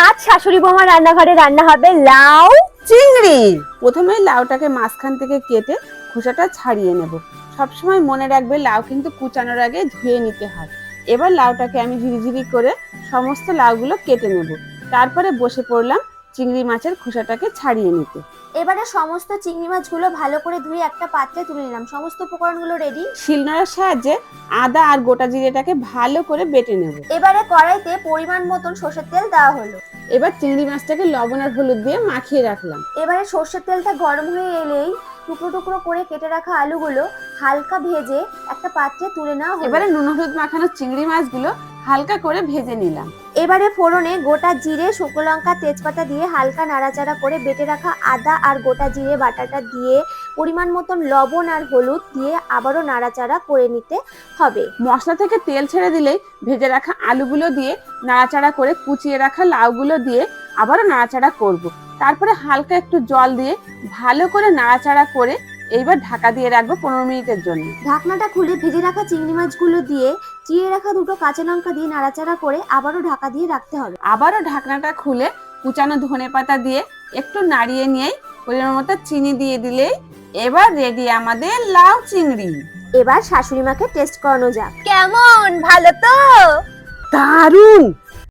আজ শাশুড়ি বৌমা রান্নাঘরে রান্না হবে লাউ চিংড়ি। প্রথমে লাউটাকে মাঝখান থেকে কেটে খোসাটা ছাড়িয়ে নেব। সবসময় মনে রাখবে লাউ কিন্তু কুচানোর আগে ধুয়ে নিতে হয়। এবার লাউটাকে আমি ঝিরিঝিরি করে সমস্ত লাউগুলো কেটে নেব। তারপরে বসে পড়লাম চিংড়ি মাছের খোসাটাকে ছাড়িয়ে নিতে। এবারে সমস্ত চিংড়ি মাছগুলো ভালো করে ধুয়ে একটা পাত্রে তুলে নিলাম। সমস্ত উপকরণগুলো রেডি। শিলনোড়ার সাহায্যে আদা আর গোটা জিরেটাকে ভালো করে বেটে নেব। এবারে কড়াইতে পরিমাণ মতন সরষের তেল দেওয়া হলো। এবার চিংড়ি মাছটাকে লবণ আর হলুদ দিয়ে মাখিয়ে রাখলাম। এবারে সরষের তেলটা গরম হয়ে এলেই টুকরো টুকরো করে কেটে রাখা আলুগুলো হালকা ভেজে একটা পাত্রে তুলে নেওয়া হলো। এবারে নুন হলুদ মাখানো চিংড়ি মাছগুলো হালকা করে ভেজে নিলাম। এবারে ফোড়নে গোটা জিরে, শুকনো লঙ্কা, তেজপাতা দিয়ে হালকা নাড়াচাড়া করে বেটে রাখা আদা আর গোটা জিরে বাটাটা দিয়ে পরিমাণ মতন লবণ আর হলুদ দিয়ে আবারও নাড়াচাড়া করে নিতে হবে। মশলা থেকে তেল ছেড়ে দিলেই ভেজে রাখা আলুগুলো দিয়ে নাড়াচাড়া করে কুচিয়ে রাখা লাউগুলো দিয়ে আবারও নাড়াচাড়া করব। তারপরে হালকা একটু জল দিয়ে ভালো করে নাড়াচাড়া করে এইবার ঢাকা দিয়ে রাখবো 15 মিনিটের জন্য। ঢাকনাটা খুলে ভেজে রাখা চিংড়ি মাছগুলো দিয়ে চিড়ে রাখা দুটো কাঁচা লঙ্কা দিয়ে নাড়াচাড়া করে আবারও ঢাকা দিয়ে রাখতে হবে। আবারও ঢাকনাটা খুলে কুচানো ধনেপাতা দিয়ে একটু নাড়িয়ে নিয়েই পরিমাণ মতো চিনি দিয়ে দিলেই এবার রেডি আমাদের লাউ চিংড়ি। এবার শাশুড়ি মাকে টেস্ট করানো যাক। কেমন, ভালো তো? দারুণ।